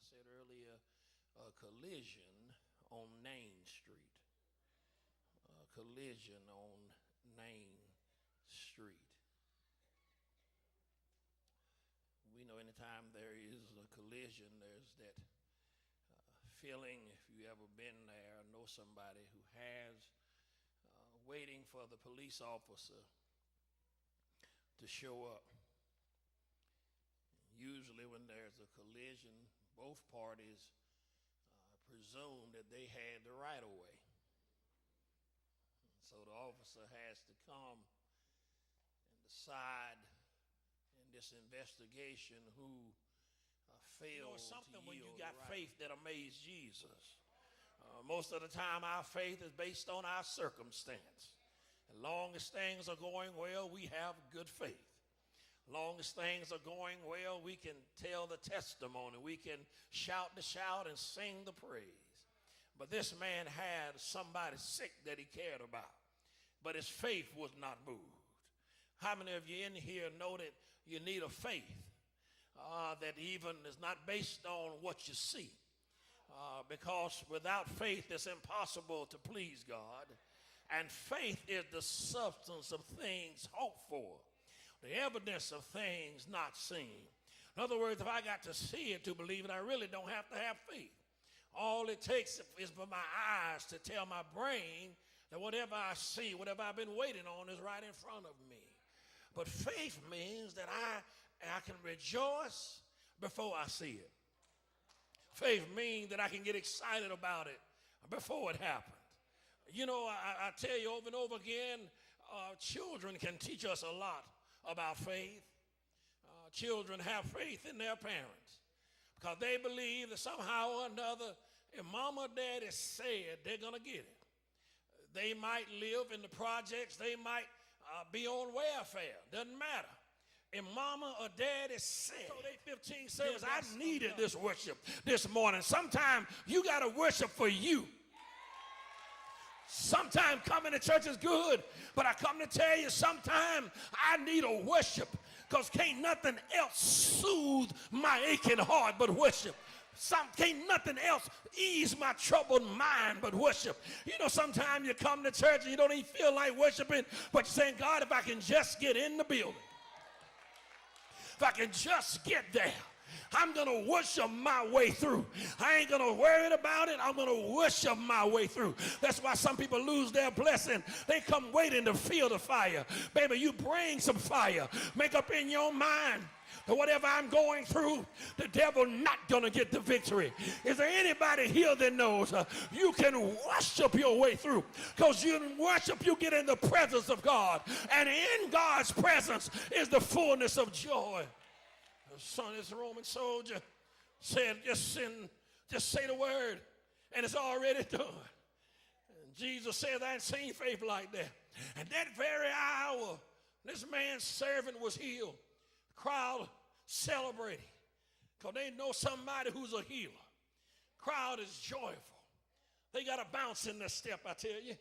said earlier, a collision on Nain Street. A collision on Nain Street. We know anytime there is a collision, there's that feeling, if you've ever been there or know somebody who has, waiting for the police officer to show up. Usually when there's a collision, both parties presume that they had the right of way. So the officer has to come and decide in this investigation who failed something to when you got faith that amazed Jesus. Most of the time our faith is based on our circumstance. As long as things are going well, we have good faith. Long as things are going well, we can tell the testimony. We can shout the shout and sing the praise. But this man had somebody sick that he cared about, but his faith was not moved. How many of you in here know that you need a faith that even is not based on what you see? Because without faith, it's impossible to please God. And faith is the substance of things hoped for, the evidence of things not seen. In other words, if I got to see it to believe it, I really don't have to have faith. All it takes is for my eyes to tell my brain that whatever I see, whatever I've been waiting on is right in front of me. But faith means that I can rejoice before I see it. Faith means that I can get excited about it before it happened. You know, I tell you over and over again, children can teach us a lot about faith. Children have faith in their parents because they believe that somehow or another, if mama or daddy said, they're going to get it. They might live in the projects. They might be on welfare. Doesn't matter. If mama or daddy said, so they 15 service, I needed this worship this morning. Sometimes you got to worship for you. Sometimes coming to church is good, but I come to tell you, sometimes I need a worship because can't nothing else soothe my aching heart but worship. Can't nothing else ease my troubled mind but worship. You know, sometimes you come to church and you don't even feel like worshiping, but you're saying, God, if I can just get in the building, if I can just get there, I'm going to worship my way through. I ain't going to worry about it. I'm going to worship my way through. That's why some people lose their blessing. They come waiting to feel the fire. Baby, you bring some fire. Make up in your mind that whatever I'm going through, the devil not going to get the victory. Is there anybody here that knows you can worship your way through? Because you worship, you get in the presence of God. And in God's presence is the fullness of joy. The son, this Roman soldier said, just say the word, and it's already done. And Jesus said, I ain't seen faith like that. And that very hour, this man's servant was healed. The crowd celebrating because they know somebody who's a healer. Crowd is joyful. They got a bounce in their step, I tell you,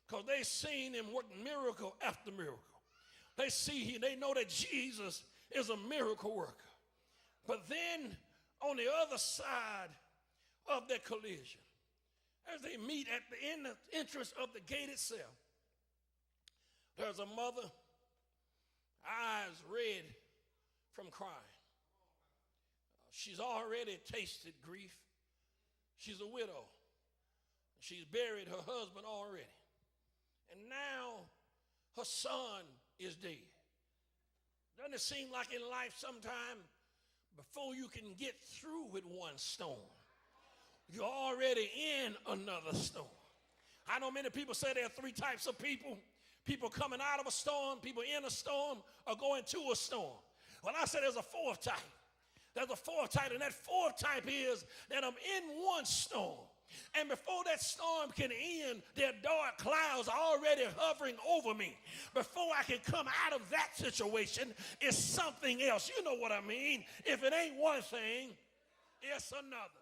because they seen him work miracle after miracle. They know that Jesus is a miracle worker. But then on the other side of their collision, as they meet at the entrance of the gate itself, there's a mother, eyes red from crying. She's already tasted grief. She's a widow. She's buried her husband already. And now her son is dead. Doesn't it seem like in life sometime before you can get through with one storm, you're already in another storm? I know many people say there are three types of people. People coming out of a storm, people in a storm, or going to a storm. Well, I said there's a fourth type. There's a fourth type, and that fourth type is that I'm in one storm. And before that storm can end, there are dark clouds already hovering over me. Before I can come out of that situation, it's something else. You know what I mean? If it ain't one thing, it's another.